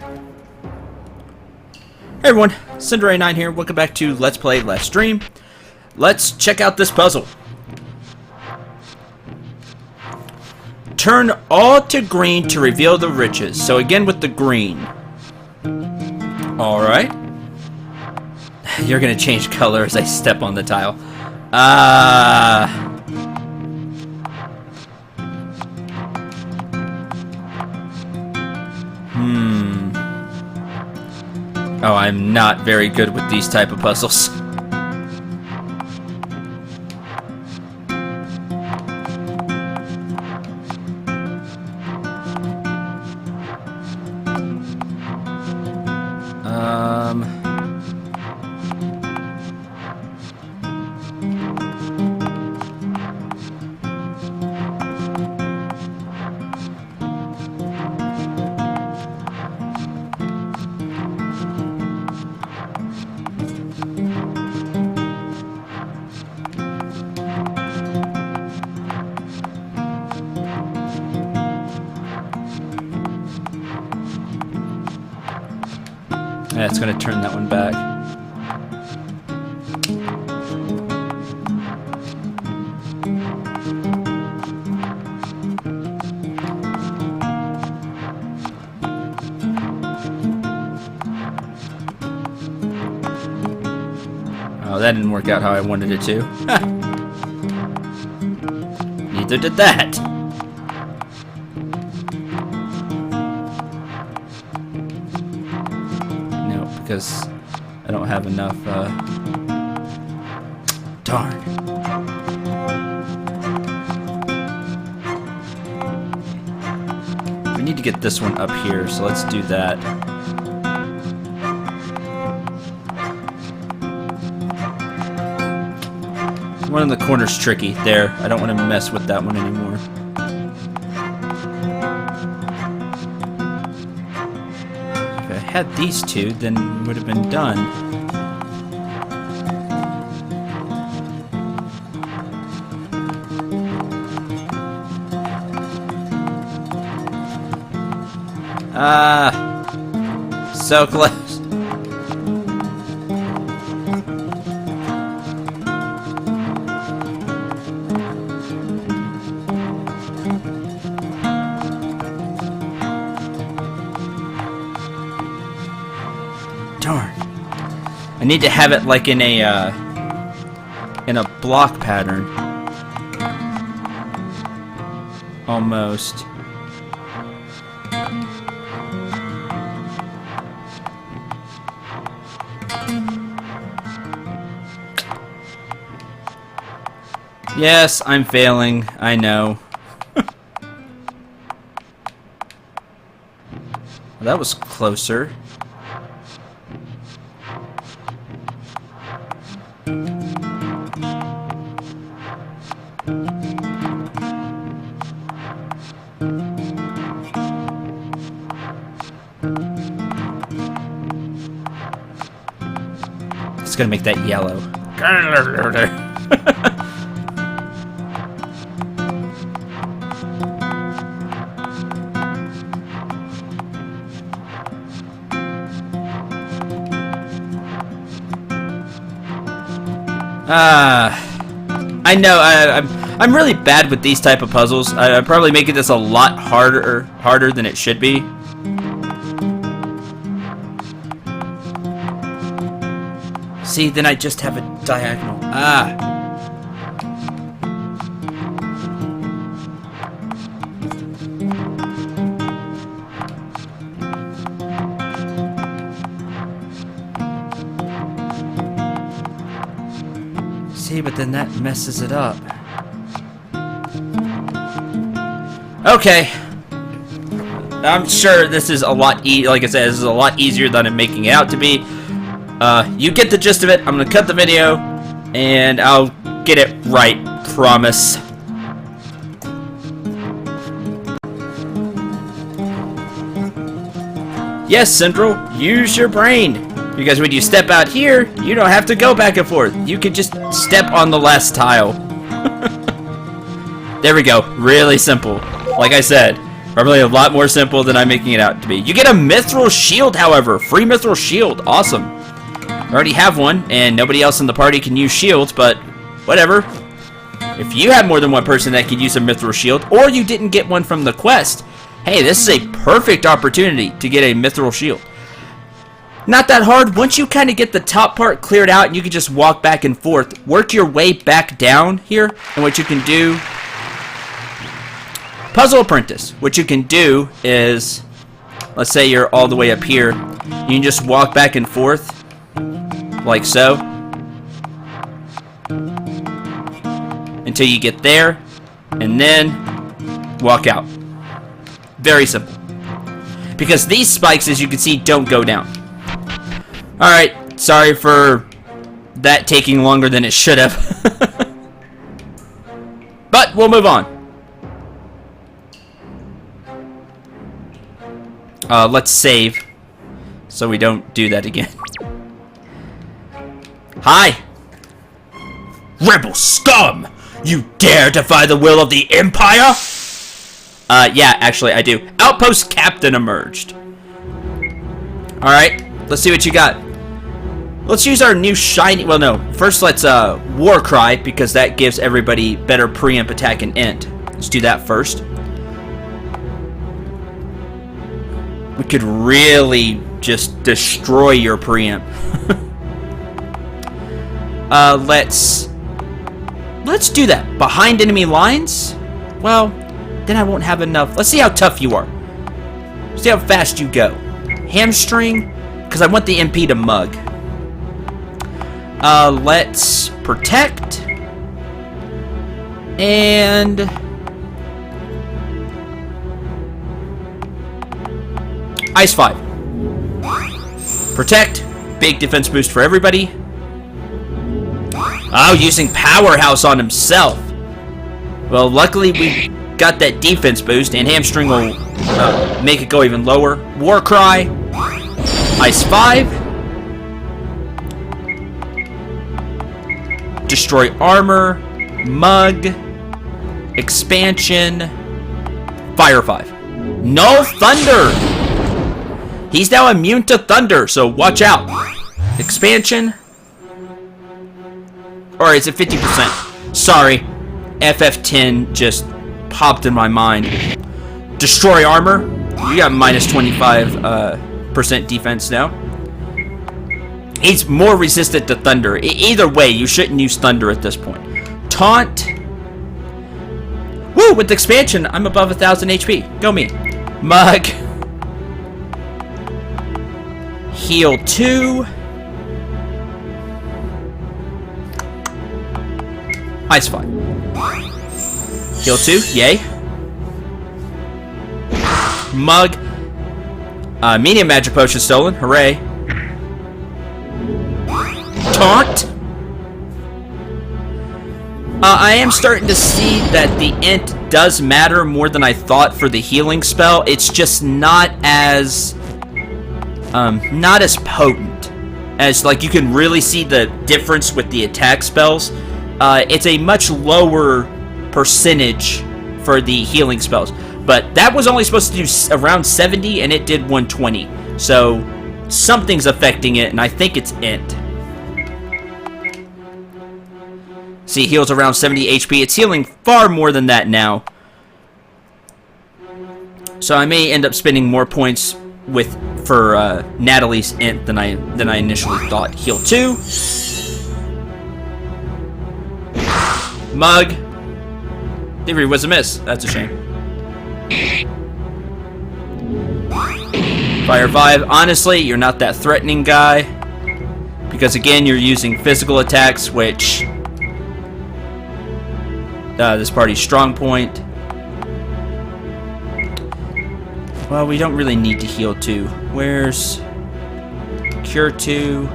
Hey everyone, Cinderay9 here. Welcome back to Let's Play Last Stream. Let's check out this puzzle. Turn all to green to reveal the riches. So again with the green. Alright. You're gonna change color as I step on the tile. Oh, I'm not very good with these type of puzzles. Yeah, it's gonna turn that one back. Oh, that didn't work out how I wanted it to. Neither did that. Because I don't have enough, darn. We need to get this one up here, so let's do that. One in the corner's tricky. There, I don't want to mess with that one anymore. Had these two, then would have been done. So close. Darn. I need to have it like in a block pattern. Almost. Yes, I'm failing. I know. Well, that was closer. It's gonna make that yellow. I know I'm really bad with these type of puzzles. I'm probably making this a lot harder than it should be. See, then I just have a diagonal. See, but then that messes it up. Okay. I'm sure this is a lot like I said, this is a lot easier than I'm making it out to be. You get the gist of it. I'm gonna cut the video, and I'll get it right. Promise. Yes, Central, use your brain. Because when you step out here, you don't have to go back and forth. You can just step on the last tile. There we go. Really simple. Like I said, Probably a lot more simple than I'm making it out to be. You get a mithril shield, however. Free mithril shield. Awesome. I already have one, and nobody else in the party can use shields, but whatever. If you have more than one person that can use a mithril shield, or you didn't get one from the quest, hey, this is a perfect opportunity to get a mithril shield. Not that hard. Once you kind of get the top part cleared out, and you can just walk back and forth, work your way back down here, and what you can do... Puzzle Apprentice. What you can do is, let's say you're all the way up here, you can just walk back and forth, like so, until you get there, and then walk out. Very simple. Because these spikes, as you can see, don't go down. Alright, sorry for that taking longer than it should have. But we'll move on. Let's save, so we don't do that again. Hi! Rebel scum! You dare defy the will of the Empire? Yeah, actually, I do. Outpost Captain emerged. Alright, let's see what you got. Let's use our new shiny... Well, no. First, let's, War Cry, because that gives everybody better preempt, attack, and int. Let's do that first. We could really just destroy your preempt. Let's do that. Behind enemy lines? Well, then I won't have enough. Let's see how tough you are. See how fast you go. Hamstring, because I want the MP to mug. Let's protect. And... Ice 5. Protect. Big defense boost for everybody. Oh, using Powerhouse on himself. Well, luckily we got that defense boost, and Hamstring will make it go even lower. War Cry. Ice 5. Destroy Armor. Mug. Expansion. Fire 5. No Thunder! He's now immune to thunder, so watch out. Expansion. Or is it 50%? Sorry. FF10 just popped in my mind. Destroy Armor. You got minus 25% defense now. He's more resistant to thunder. Either way, you shouldn't use thunder at this point. Taunt. Woo! With expansion, I'm above 1,000 HP. Go me. Mug. Heal 2. Ice 5. Heal 2. Yay. Mug. Medium magic potion stolen. Hooray. Taunt. I am starting to see that the int does matter more than I thought for the healing spell. It's just not as potent as, like, you can really see the difference with the attack spells. It's a much lower percentage for the healing spells, but that was only supposed to do around 70 and it did 120, so something's affecting it, and I think it's int. See, it heals around 70 HP. It's healing far more than that now, so I may end up spending more points for Natalie's int than I initially thought. Heal 2. Mug. Theory was a miss. That's a shame. Fire 5. Honestly, you're not that threatening guy, because again, you're using physical attacks, which this party's strong point. Well, we don't really need to heal 2. Where's Cure 2?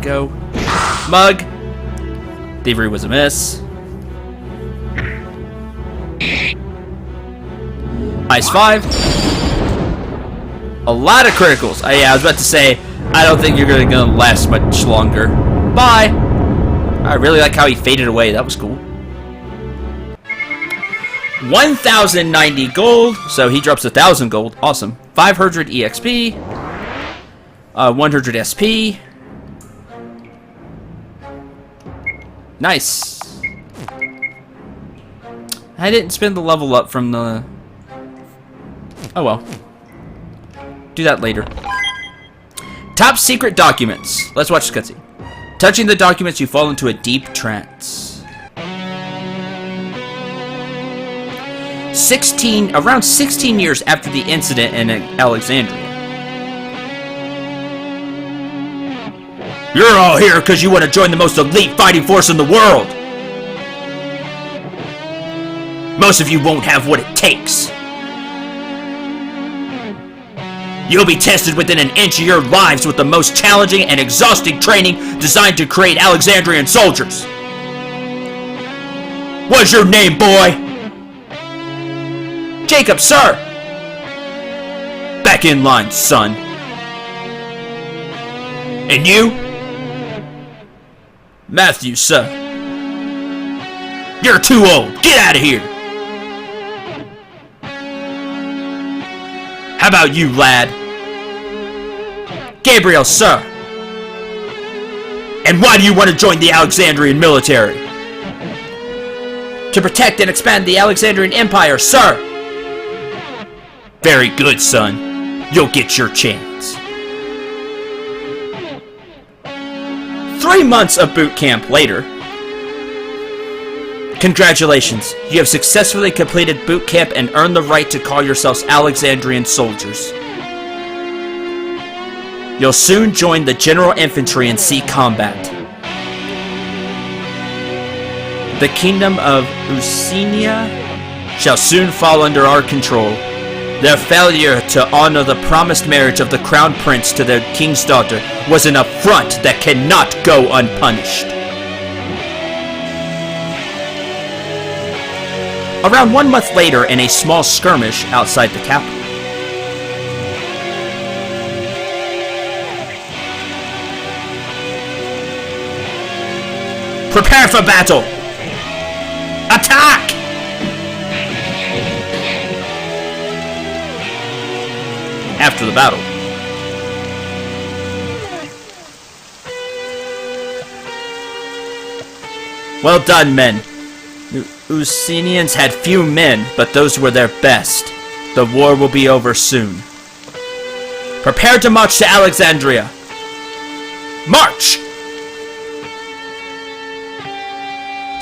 Go. Mug. Thievery was a miss. Ice 5. A lot of criticals. Yeah, I was about to say, I don't think you're going to last much longer. Bye. I really like how he faded away. That was cool. 1,090 gold. So he drops 1,000 gold. Awesome. 500 EXP. 100 SP. Nice. I didn't spend the level up from the... Oh well. Do that later. Top secret documents. Let's watch this cutscene. Touching the documents, you fall into a deep trance. Around 16 years after the incident in Alexandria. You're all here because you want to join the most elite fighting force in the world. Most of you won't have what it takes. You'll be tested within an inch of your lives with the most challenging and exhausting training designed to create Alexandrian soldiers. What's your name, boy? Jacob, sir! Back in line, son. And you? Matthew, sir. You're too old. Get out of here! How about you, lad? Gabriel, sir. And why do you want to join the Alexandrian military? To protect and expand the Alexandrian Empire, sir. Very good, son. You'll get your chance. 3 months of boot camp later. Congratulations, you have successfully completed boot camp and earned the right to call yourselves Alexandrian soldiers. You'll soon join the general infantry and see combat. The kingdom of Ucenia shall soon fall under our control. Their failure to honor the promised marriage of the crown prince to their king's daughter was an affront that cannot go unpunished. Around 1 month later, in a small skirmish outside the capital. Prepare for battle! Attack! After the battle. Well done, men. The Ucenians had few men, but those were their best. The war will be over soon. Prepare to march to Alexandria. March!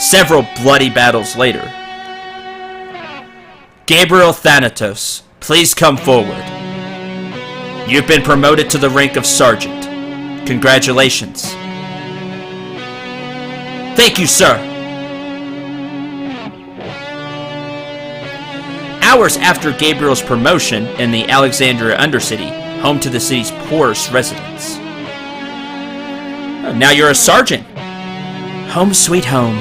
Several bloody battles later. Gabriel Thanatos, please come forward. You've been promoted to the rank of sergeant. Congratulations. Thank you, sir. Hours after Gabriel's promotion in the Alexandria Undercity, home to the city's poorest residents. Oh, now you're a sergeant. Home sweet home.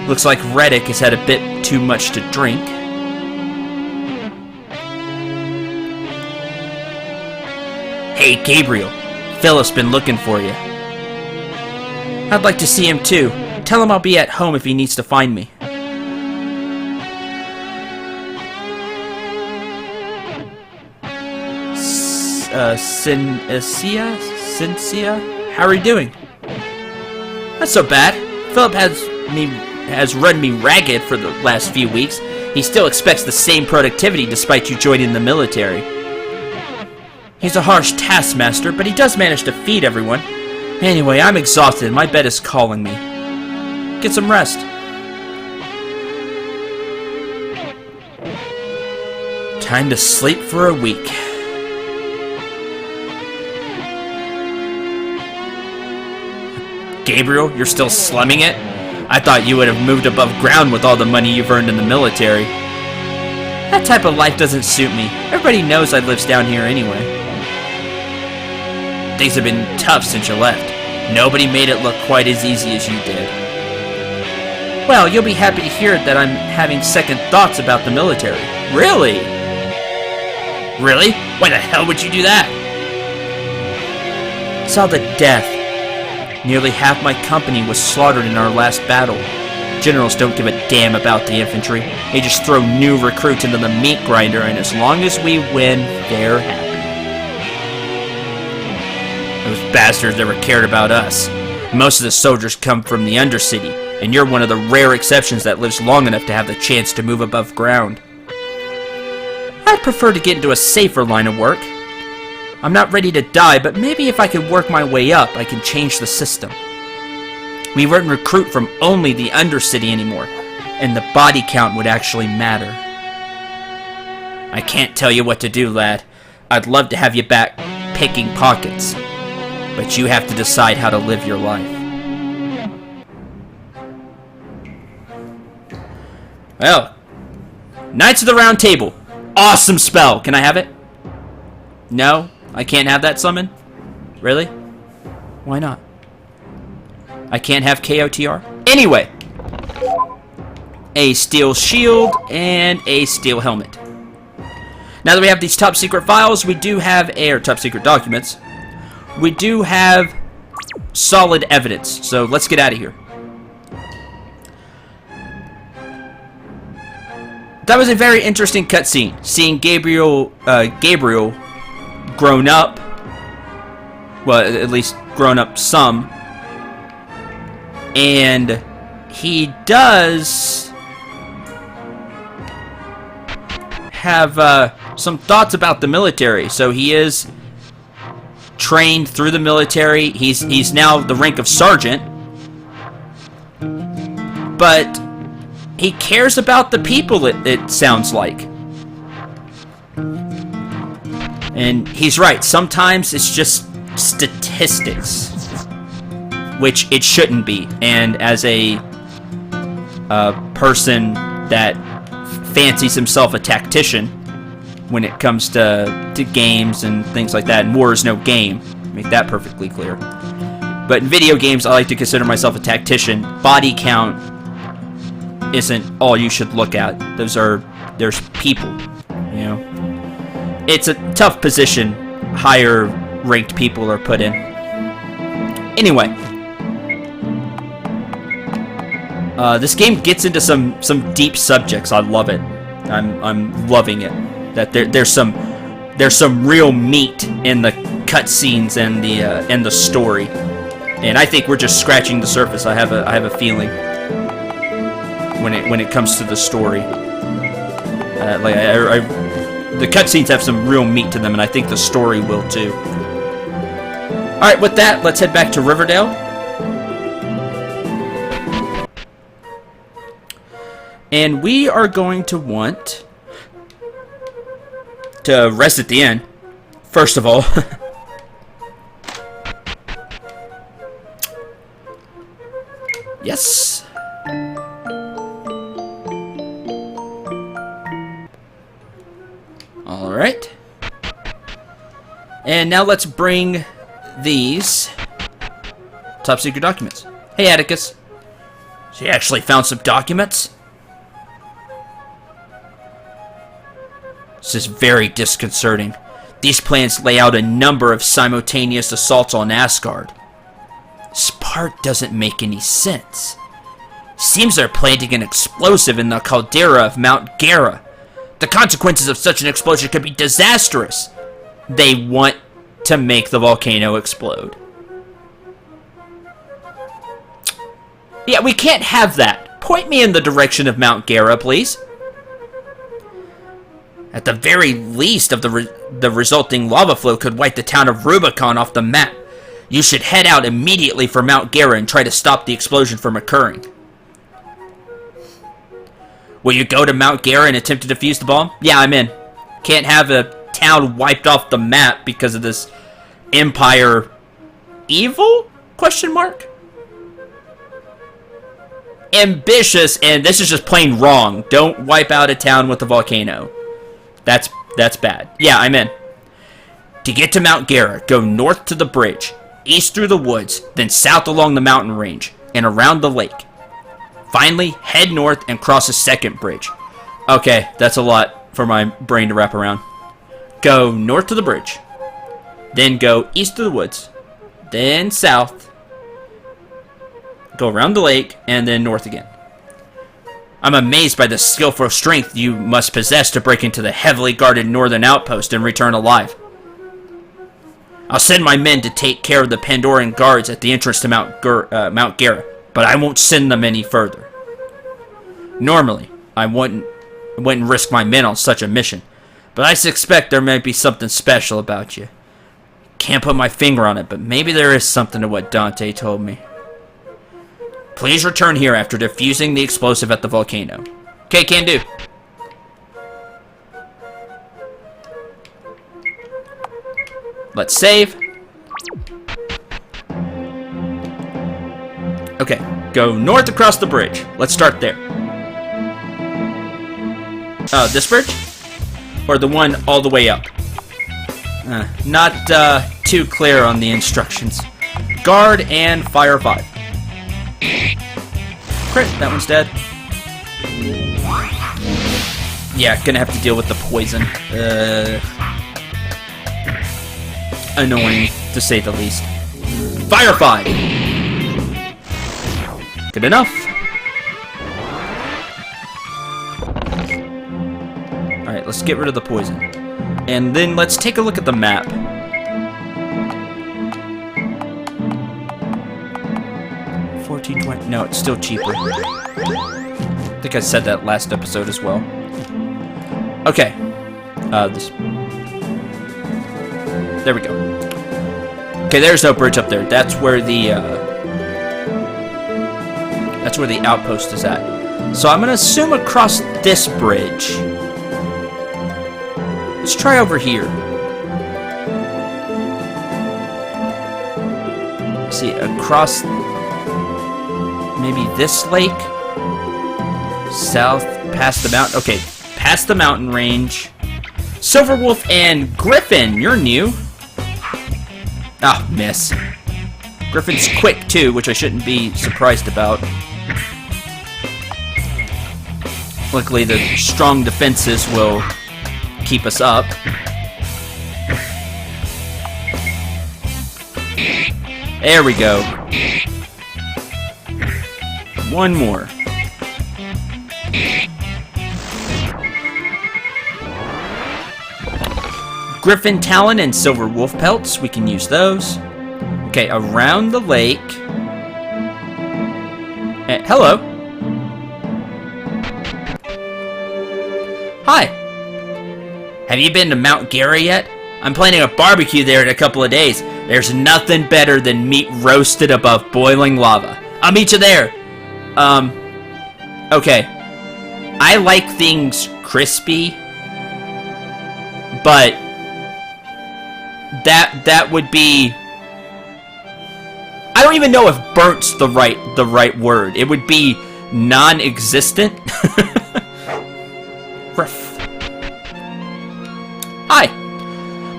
Looks like Reddick has had a bit too much to drink. Hey, Gabriel. Philip's been looking for you. I'd like to see him too. Tell him I'll be at home if he needs to find me. Cincia? How are you doing? Not so bad. Philip has run me ragged for the last few weeks. He still expects the same productivity despite you joining the military. He's a harsh taskmaster, but he does manage to feed everyone. Anyway, I'm exhausted. My bed is calling me. Get some rest. Time to sleep for a week. Gabriel, you're still slumming it? I thought you would have moved above ground with all the money you've earned in the military. That type of life doesn't suit me. Everybody knows I live down here anyway. Things have been tough since you left. Nobody made it look quite as easy as you did. Well, you'll be happy to hear that I'm having second thoughts about the military. Really? Really? Why the hell would you do that? Saw the death. Nearly half my company was slaughtered in our last battle. Generals don't give a damn about the infantry. They just throw new recruits into the meat grinder, and as long as we win, they're happy. Those bastards never cared about us. Most of the soldiers come from the Undercity, and you're one of the rare exceptions that lives long enough to have the chance to move above ground. I'd prefer to get into a safer line of work. I'm not ready to die, but maybe if I can work my way up, I can change the system. We wouldn't recruit from only the Undercity anymore, and the body count would actually matter. I can't tell you what to do, lad. I'd love to have you back picking pockets, but you have to decide how to live your life. Well, Knights of the Round Table. Awesome spell. Can I have it? No? I can't have that summon? Really? Why not? I can't have KOTR? Anyway. A steel shield and a steel helmet. Now that we have these top secret files, we do have, or top secret documents, we do have solid evidence. So let's get out of here. That was a very interesting cutscene. Seeing Gabriel grown up. Well, at least grown up some. And he does have some thoughts about the military. So he is trained through the military. He's now the rank of sergeant. But he cares about the people, it sounds like. And he's right. Sometimes it's just statistics, which it shouldn't be. And as a person that fancies himself a tactician when it comes to games and things like that, and war is no game, make that perfectly clear. But in video games, I like to consider myself a tactician. Body count isn't all you should look at. There's people, you know. It's a tough position higher ranked people are put in. Anyway, this game gets into some deep subjects. I love it. I'm loving it. That there's some real meat in the cutscenes and the story, and I think we're just scratching the surface. I have a feeling when it comes to the story. The cutscenes have some real meat to them, and I think the story will too. Alright, with that, let's head back to Riverdale. And we are going to want to rest at the inn, first of all. Yes. Alright. And now let's bring these top secret documents. Hey, Atticus. She actually found some documents? This is very disconcerting. These plans lay out a number of simultaneous assaults on Asgard. This part doesn't make any sense. Seems they're planting an explosive in the caldera of Mount Gar. The consequences of such an explosion could be disastrous. They want to make the volcano explode. Yeah, we can't have that. Point me in the direction of Mount Gar, please. At the very least, of the resulting lava flow could wipe the town of Rubicon off the map. You should head out immediately for Mount Gar and try to stop the explosion from occurring. Will you go to Mount Gar and attempt to defuse the bomb? Yeah, I'm in. Can't have a town wiped off the map because of this Empire evil? Question mark? Ambitious, and this is just plain wrong. Don't wipe out a town with a volcano. That's bad. Yeah, I'm in. To get to Mount Gar, go north to the bridge, east through the woods, then south along the mountain range, and around the lake. Finally, head north and cross a second bridge. Okay, that's a lot for my brain to wrap around. Go north to the bridge, then go east to the woods, then south, go around the lake, and then north again. I'm amazed by the skillful strength you must possess to break into the heavily guarded northern outpost and return alive. I'll send my men to take care of the Pandoran guards at the entrance to Mount Gar, but I won't send them any further. Normally, I wouldn't risk my men on such a mission, but I suspect there may be something special about you. Can't put my finger on it, but maybe there is something to what Dante told me. Please return here after defusing the explosive at the volcano. Okay, can do. Let's save. Okay, go north across the bridge. Let's start there. This bridge? Or the one all the way up? Not too clear on the instructions. Guard and fire 5. Crit, that one's dead. Yeah, gonna have to deal with the poison. Annoying, to say the least. Fire 5! Good enough. Alright, let's get rid of the poison. And then let's take a look at the map. $14.20. No, it's still cheaper. I think I said that last episode as well. Okay. There we go. Okay, there's no bridge up there. That's where the outpost is at. So I'm gonna assume across this bridge. Let's try over here. Let's see, across maybe this lake? South, past the mountain. Okay, past the mountain range. Silverwolf and Griffin, you're new. Ah, miss. Griffin's quick too, which I shouldn't be surprised about. Luckily, the strong defenses will keep us up. There we go. One more. Griffin Talon and Silver Wolf Pelts, we can use those. Okay, around the lake. Hello. Hi. Have you been to Mount Gar yet? I'm planning a barbecue there in a couple of days. There's nothing better than meat roasted above boiling lava. I'll meet you there. Okay. I like things crispy, but that would be, I don't even know if burnt's the right word. It would be non-existent. Hi.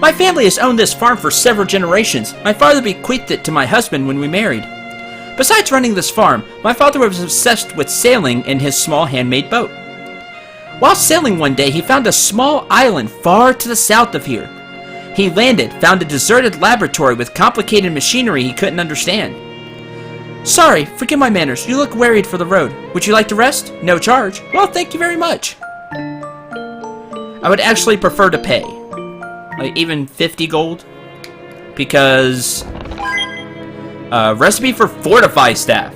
My family has owned this farm for several generations. My father bequeathed it to my husband when we married. Besides running this farm, my father was obsessed with sailing in his small handmade boat. While sailing one day, he found a small island far to the south of here. He landed, found a deserted laboratory with complicated machinery he couldn't understand. Sorry, forgive my manners. You look wearied for the road. Would you like to rest? No charge. Well, thank you very much. I would actually prefer to pay. Like, even 50 gold. Because recipe for fortify staff.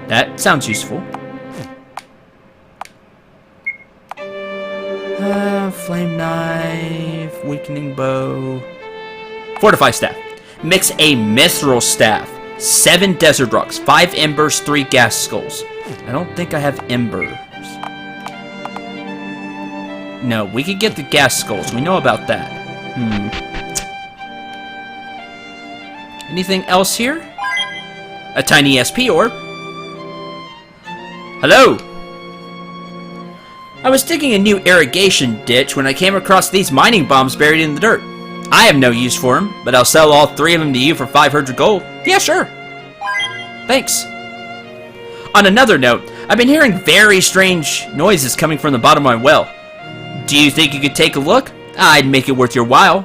That sounds useful. Flame knife, weakening bow. Fortify staff. Mix a mithril staff. 7 desert rocks, 5 embers, 3 gas skulls. I don't think I have embers. No, we could get the gas skulls. We know about that. Anything else here? A tiny SP orb. Hello! I was digging a new irrigation ditch when I came across these mining bombs buried in the dirt. I have no use for them, but I'll sell all 3 of them to you for 500 gold. Yeah, sure. Thanks. On another note, I've been hearing very strange noises coming from the bottom of my well. Do you think you could take a look? I'd make it worth your while.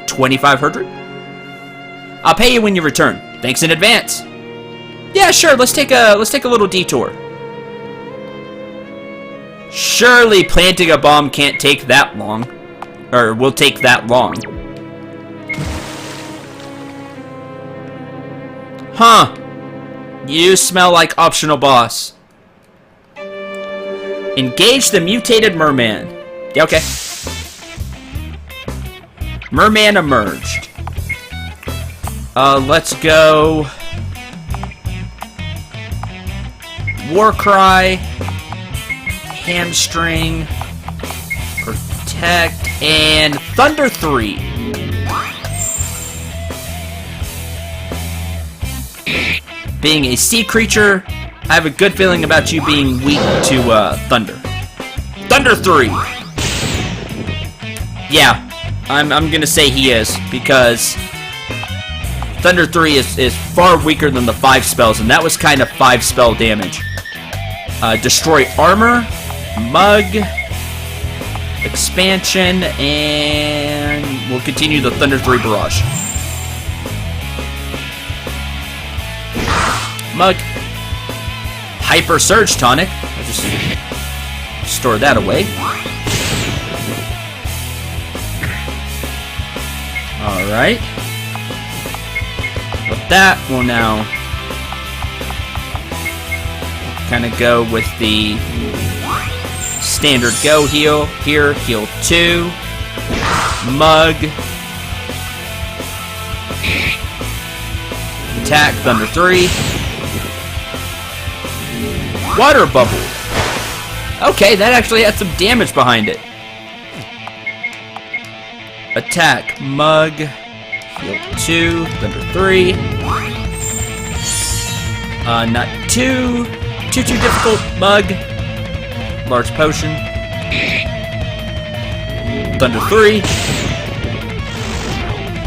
2,500? I'll pay you when you return. Thanks in advance. Yeah, sure. Let's take a little detour. Surely planting a bomb can't take that long. Or will take that long. Huh. You smell like optional boss. Engage the mutated merman. Yeah, okay. Merman emerged. Let's go. Warcry. Hamstring. Protect. And Thunder 3. Being a sea creature, I have a good feeling about you being weak to thunder. Thunder 3! Yeah, I'm gonna say he is, because Thunder 3 is far weaker than the 5 spells, and that was kind of 5 spell damage. Destroy armor, mug, expansion, and we'll continue the Thunder 3 barrage. Mug. Hyper Surge Tonic. I'll just store that away. Alright. With that, we'll now kind of go with the standard go heal. Here, heal 2. Mug. Attack, Thunder 3. Water bubble. Okay, that actually had some damage behind it. Attack, mug. Heal 2, Thunder 3. Not too difficult. Mug. Large potion. Thunder 3.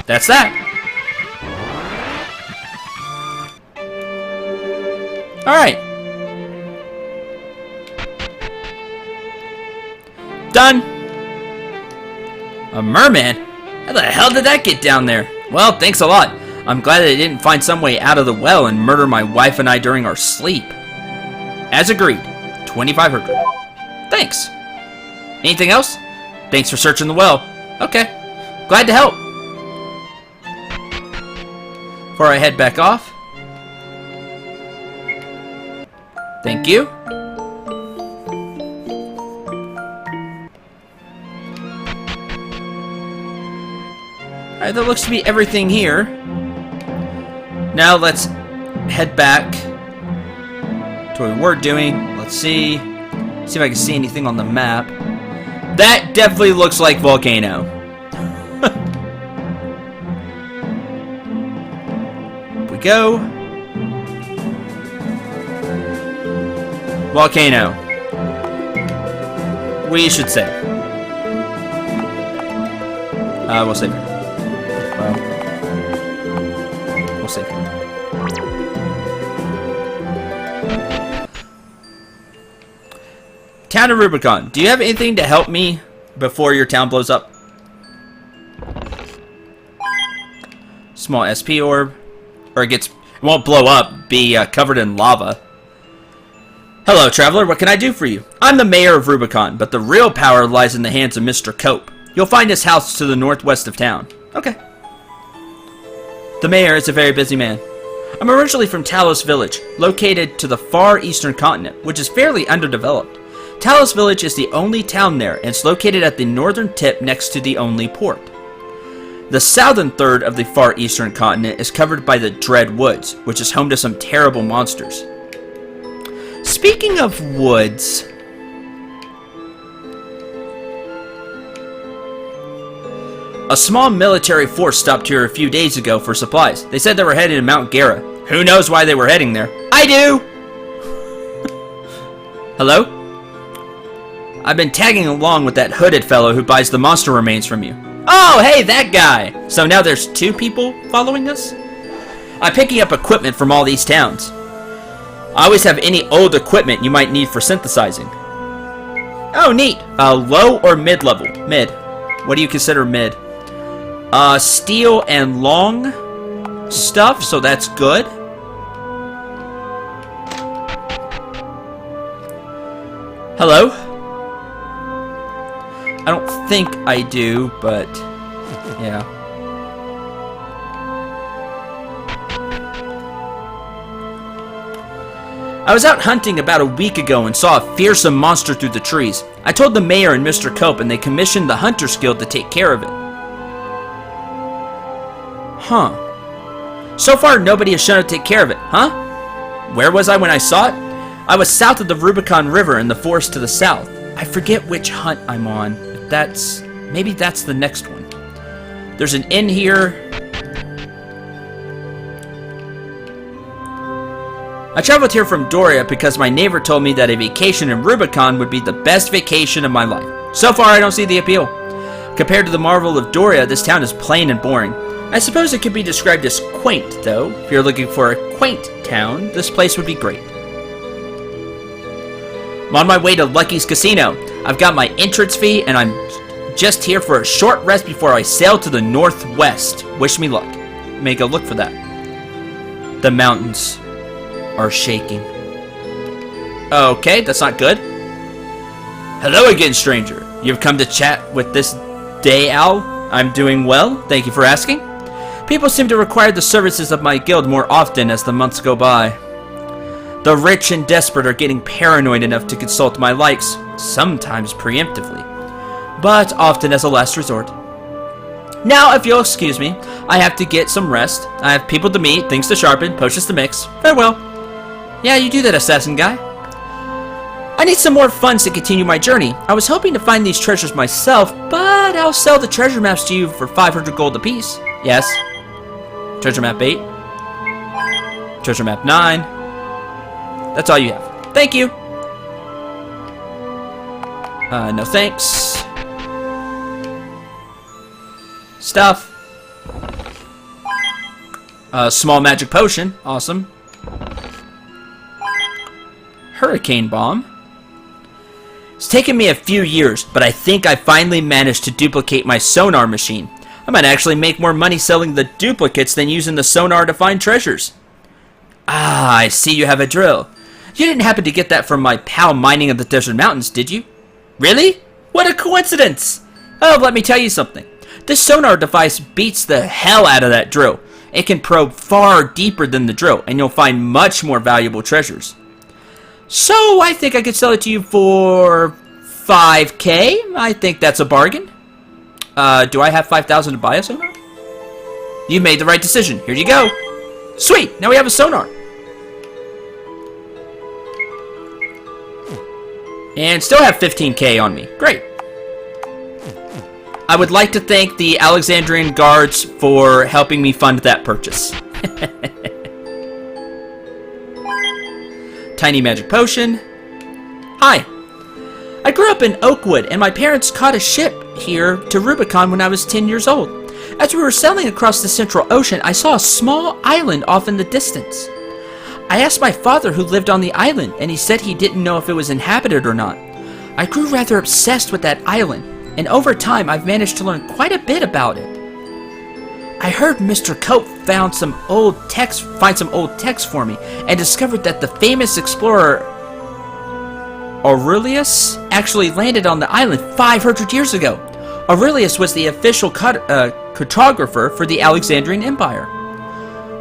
That's that. Alright. Done. A merman? How the hell did that get down there? Well, thanks a lot. I'm glad that I didn't find some way out of the well and murder my wife and I during our sleep. As agreed. 2,500. Thanks. Anything else? Thanks for searching the well. Okay. Glad to help. Before I head back off. Thank you. Alright, that looks to be everything here. Now let's head back to what we were doing. Let's see. See if I can see anything on the map. That definitely looks like Volcano. We go. Volcano. We should save. We'll save it. We'll save. Town of Rubicon. Do you have anything to help me before your town blows up? Small SP orb. Or it won't blow up, be covered in lava. Hello, traveler. What can I do for you? I'm the mayor of Rubicon, but the real power lies in the hands of Mr. Cope. You'll find his house to the northwest of town. Okay. The mayor is a very busy man. I'm originally from Talos Village, located to the far eastern continent, which is fairly underdeveloped. Talos Village is the only town there, and it's located at the northern tip next to the only port. The southern third of the far eastern continent is covered by the Dread Woods, which is home to some terrible monsters. Speaking of woods... a small military force stopped here a few days ago for supplies. They said they were headed to Mount Gar. Who knows why they were heading there? I do! Hello? I've been tagging along with that hooded fellow who buys the monster remains from you. Oh, hey, that guy! So now there's 2 people following us? I'm picking up equipment from all these towns. I always have any old equipment you might need for synthesizing. Oh, neat. Low or mid-level? Mid. What do you consider mid? Steel and long. stuff, so that's good. Hello? I don't think I do, but yeah. I was out hunting about a week ago and saw a fearsome monster through the trees. I told the mayor and Mr. Cope, and they commissioned the Hunters Guild to take care of it. Huh. So far, nobody has shown up to take care of it, huh? Where was I when I saw it? I was south of the Rubicon River in the forest to the south. I forget which hunt I'm on. Maybe that's the next one. There's an inn here. I traveled here from Doria because my neighbor told me that a vacation in Rubicon would be the best vacation of my life. So far, I don't see the appeal. Compared to the marvel of Doria, this town is plain and boring. I suppose it could be described as quaint, though. If you're looking for a quaint town, this place would be great. I'm on my way to Lucky's Casino. I've got my entrance fee, and I'm just here for a short rest before I sail to the northwest. Wish me luck. May go look for that. The mountains are shaking. Okay, that's not good. Hello again, stranger. You've come to chat with this day owl? I'm doing well, thank you for asking. People seem to require the services of my guild more often as the months go by. The rich and desperate are getting paranoid enough to consult my likes, sometimes preemptively, but often as a last resort. Now, if you'll excuse me, I have to get some rest. I have people to meet, things to sharpen, potions to mix. Farewell. Yeah, you do that, assassin guy. I need some more funds to continue my journey. I was hoping to find these treasures myself, but I'll sell the treasure maps to you for 500 gold apiece. Yes. Treasure map 8. Treasure map 9. That's all you have. Thank you. No thanks. Stuff. Small magic potion. Awesome. Hurricane bomb. It's taken me a few years, but I think I finally managed to duplicate my sonar machine. I might actually make more money selling the duplicates than using the sonar to find treasures. Ah, I see you have a drill. You didn't happen to get that from my pal mining of the desert mountains, did you? Really? What a coincidence! Oh, let me tell you something. This sonar device beats the hell out of that drill. It can probe far deeper than the drill, and you'll find much more valuable treasures. So, I think I could sell it to you for 5k. I think that's a bargain. Do I have 5,000 to buy a sonar? You made the right decision. Here you go. Sweet! Now we have a sonar. And still have 15k on me. Great. I would like to thank the Alexandrian guards for helping me fund that purchase. Tiny magic potion. Hi. I grew up in Oakwood, and my parents caught a ship here to Rubicon when I was 10 years old. As we were sailing across the Central Ocean, I saw a small island off in the distance. I asked my father who lived on the island, and he said he didn't know if it was inhabited or not. I grew rather obsessed with that island, and over time I've managed to learn quite a bit about it. I heard Mr. Cope find some old text for me, and discovered that the famous explorer Aurelius actually landed on the island 500 years ago. Aurelius was the official cartographer for the Alexandrian Empire.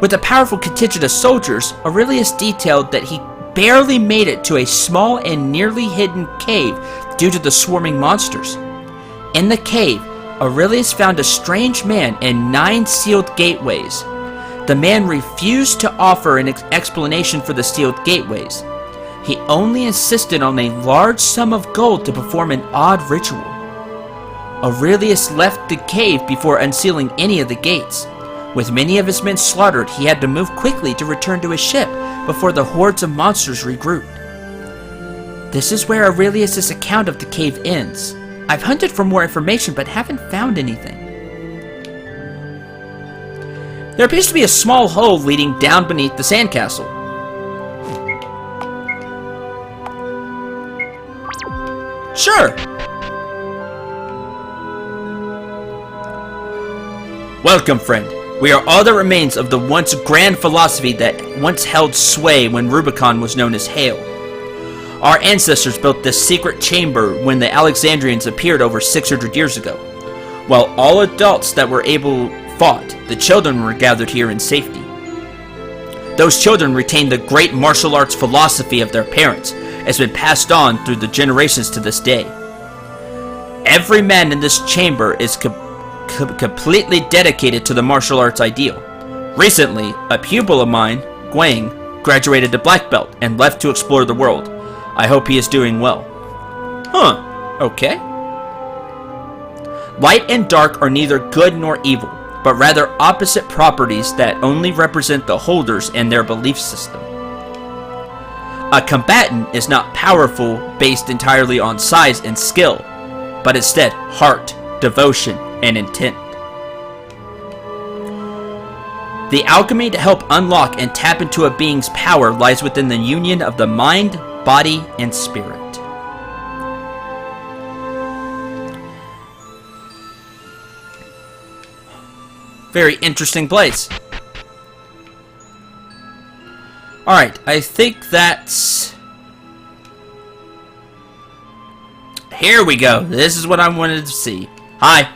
With a powerful contingent of soldiers, Aurelius detailed that he barely made it to a small and nearly hidden cave due to the swarming monsters. In the cave, Aurelius found a strange man and 9 sealed gateways. The man refused to offer an explanation for the sealed gateways. He only insisted on a large sum of gold to perform an odd ritual. Aurelius left the cave before unsealing any of the gates. With many of his men slaughtered, he had to move quickly to return to his ship before the hordes of monsters regrouped. This is where Aurelius' account of the cave ends. I've hunted for more information but haven't found anything. There appears to be a small hole leading down beneath the sandcastle. Sure! Welcome, friend. We are all that remains of the once grand philosophy that once held sway when Rubicon was known as Hale. Our ancestors built this secret chamber when the Alexandrians appeared over 600 years ago. While all adults that were able fought, the children were gathered here in safety. Those children retained the great martial arts philosophy of their parents, has been passed on through the generations to this day. Every man in this chamber is completely dedicated to the martial arts ideal. Recently, a pupil of mine, Guang, graduated to black belt and left to explore the world. I hope he is doing well. Huh, okay. Light and dark are neither good nor evil, but rather opposite properties that only represent the holders and their belief system. A combatant is not powerful based entirely on size and skill, but instead heart, devotion, and intent. The alchemy to help unlock and tap into a being's power lies within the union of the mind, body, and spirit. Very interesting place. Alright, I think that's... Here we go. This is what I wanted to see. Hi.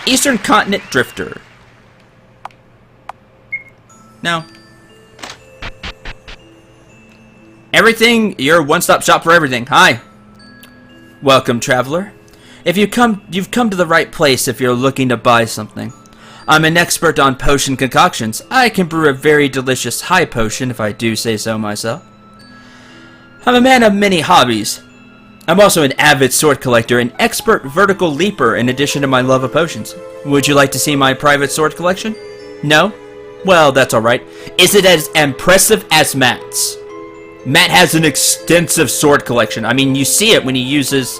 Eastern Continent Drifter. No. Everything, your one-stop shop for everything. Hi. Welcome, traveler. You've come to the right place if you're looking to buy something. I'm an expert on potion concoctions. I can brew a very delicious high potion if I do say so myself. I'm a man of many hobbies. I'm also an avid sword collector, an expert vertical leaper in addition to my love of potions. Would you like to see my private sword collection? No? Well, that's alright. Is it as impressive as Matt's? Matt has an extensive sword collection. I mean, you see it when he uses...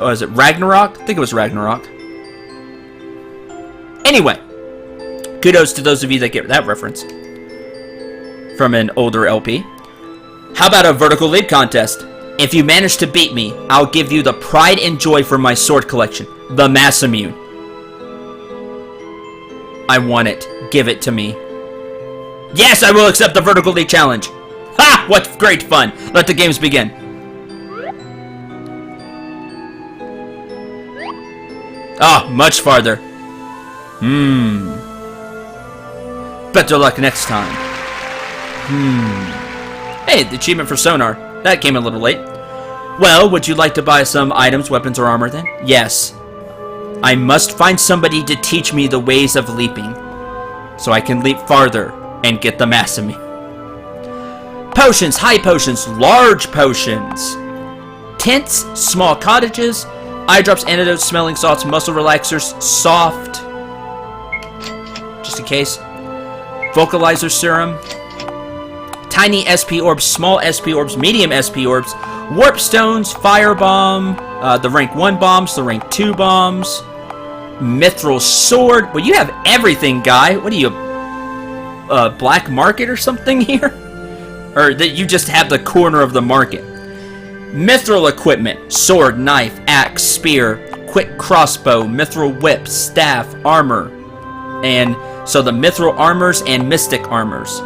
Oh, is it Ragnarok? I think it was Ragnarok. Anyway, kudos to those of you that get that reference from an older LP. How about a vertical leap contest? If you manage to beat me, I'll give you the pride and joy for my sword collection, the Mass Immune. I want it. Give it to me. Yes, I will accept the vertical leap challenge. Ha! What great fun. Let the games begin. Ah, much farther. Better luck next time. Hey, the achievement for sonar. That came a little late. Well, would you like to buy some items, weapons, or armor then? Yes. I must find somebody to teach me the ways of leaping, so I can leap farther and get the Massimi. Potions, high potions, large potions. Tents, small cottages, eye drops, antidotes, smelling salts, muscle relaxers, soft, just in case, vocalizer serum, tiny SP orbs, small SP orbs, medium SP orbs, warp stones, firebomb, the rank 1 bombs, the rank 2 bombs, mithril sword. Well, you have everything, guy. What are you, black market or something here? Or that you just have the corner of the market. Mithril equipment, sword, knife, axe, spear, quick crossbow, mithril whip, staff, armor. And so the mithril armors and mystic armors.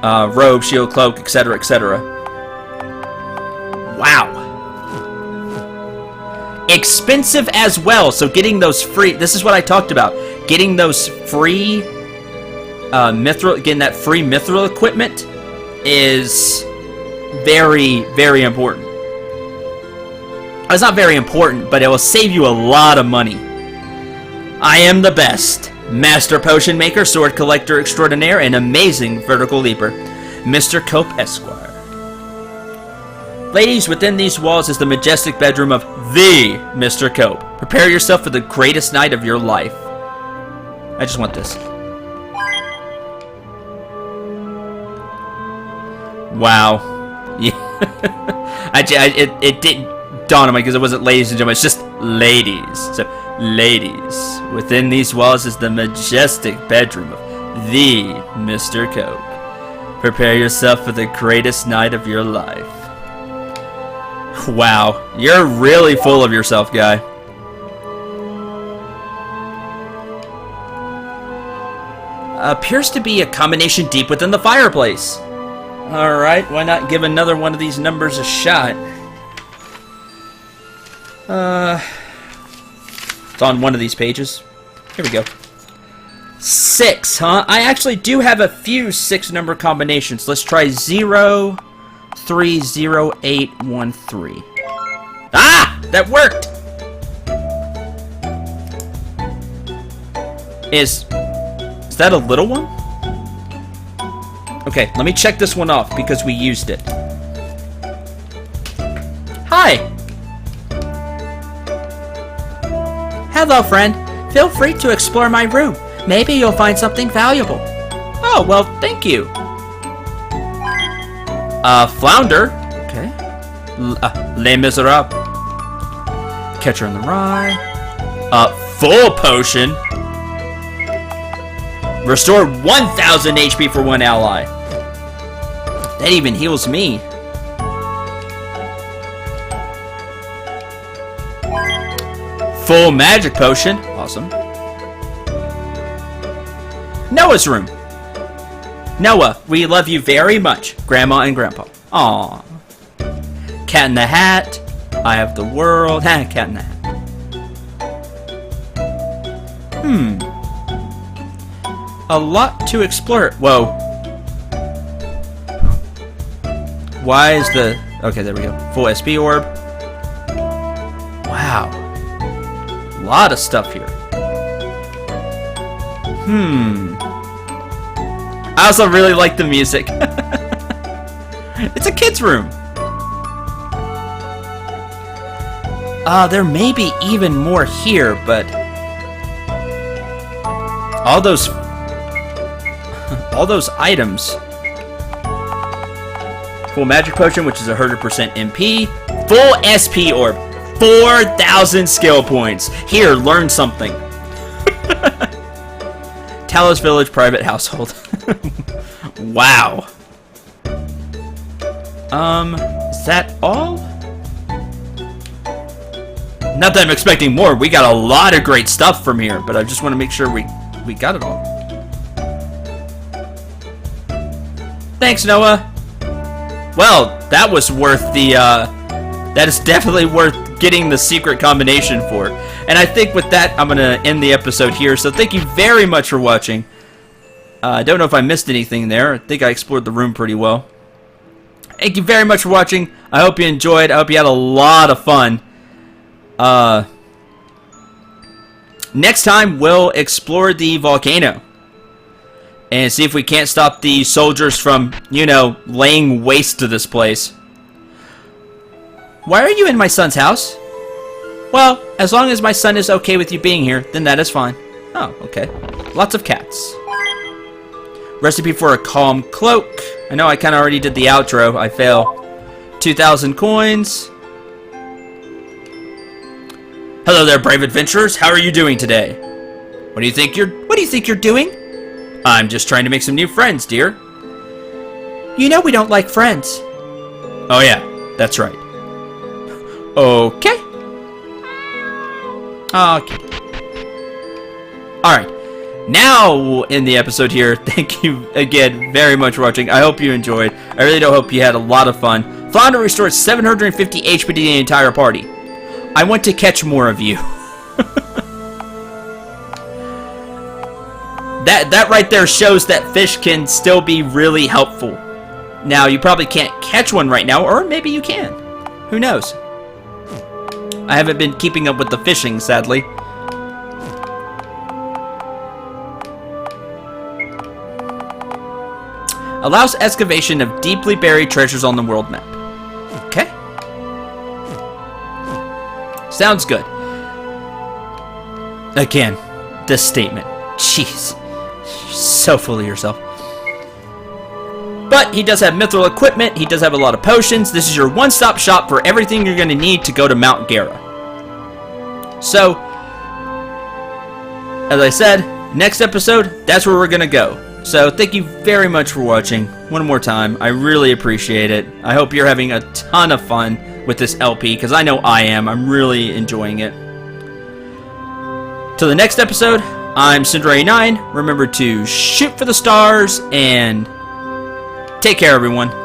Robe, shield, cloak, etc., etc. Wow. Expensive as well, so getting those free... This is what I talked about. Getting those free mithril... Getting that free mithril equipment is... very, very important. It's not very important, but it will save you a lot of money. I am the best. Master Potion Maker, Sword Collector Extraordinaire, and Amazing Vertical Leaper. Mr. Cope Esquire. Ladies, within these walls is the majestic bedroom of the Mr. Cope. Prepare yourself for the greatest night of your life. I just want this. Wow. Yeah. It didn't dawn on me because it wasn't ladies and gentlemen, it's just ladies. So, ladies, within these walls is the majestic bedroom of the Mr. Cope. Prepare yourself for the greatest night of your life. Wow, you're really full of yourself, guy. Appears to be a combination deep within the fireplace. Alright, why not give another one of these numbers a shot? It's on one of these pages. Here we go. 6, huh? I actually do have a few 6-number combinations. Let's try 0, 3, 0, 8, 1, 3. Ah! That worked! Is that a little one? Okay, let me check this one off because we used it. Hi! Hello, friend. Feel free to explore my room. Maybe you'll find something valuable. Oh, well, thank you. Flounder. Okay. Les Miserables. Catcher in the Rye. Full potion. Restore 1,000 HP for one ally. That even heals me. Full magic potion. Awesome. Noah's room. Noah, we love you very much. Grandma and Grandpa. Aww. Cat in the Hat. I have the world. Cat in the Hat. A lot to explore. Whoa. Why is the... Okay, there we go. Full SP orb. Wow. A lot of stuff here. I also really like the music. It's a kid's room. There may be even more here, but... All those items. Full magic potion, which is 100% MP. Full SP orb. 4,000 skill points. Here, learn something. Talos Village private household. Wow. Is that all? Not that I'm expecting more. We got a lot of great stuff from here, but I just want to make sure we got it all. Thanks, Noah. Well, that was worth the, that is definitely worth getting the secret combination for. And I think with that, I'm going to end the episode here. So thank you very much for watching. I don't know if I missed anything there. I think I explored the room pretty well. Thank you very much for watching. I hope you enjoyed. I hope you had a lot of fun. Next time, we'll explore the volcano. And see if we can't stop the soldiers from, you know, laying waste to this place. Why are you in my son's house? Well, as long as my son is okay with you being here, then that is fine. Oh, okay. Lots of cats. Recipe for a calm cloak. I know I kind of already did the outro. I fail. 2,000 coins. Hello there, brave adventurers. How are you doing today? What do you think you're doing? I'm just trying to make some new friends, dear. You know we don't like friends. Oh yeah, that's right. Okay. Okay. Alright. Now we'll end the episode here. Thank you again very much for watching. I hope you enjoyed. I really do hope you had a lot of fun. Flounder restores 750 HP to the entire party. I want to catch more of you. That right there shows that fish can still be really helpful. Now, you probably can't catch one right now, or maybe you can. Who knows? I haven't been keeping up with the fishing, sadly. Allows excavation of deeply buried treasures on the world map. Okay. Sounds good. Again, this statement. Jeez. You're so full of yourself. But he does have mithril equipment. He does have a lot of potions. This is your one-stop shop for everything you're going to need to go to Mount Gar. So, as I said, next episode, that's where we're going to go. So, thank you very much for watching. One more time. I really appreciate it. I hope you're having a ton of fun with this LP, because I know I am. I'm really enjoying it. Till the next episode, I'm Cinder89. Remember to shoot for the stars and take care, everyone.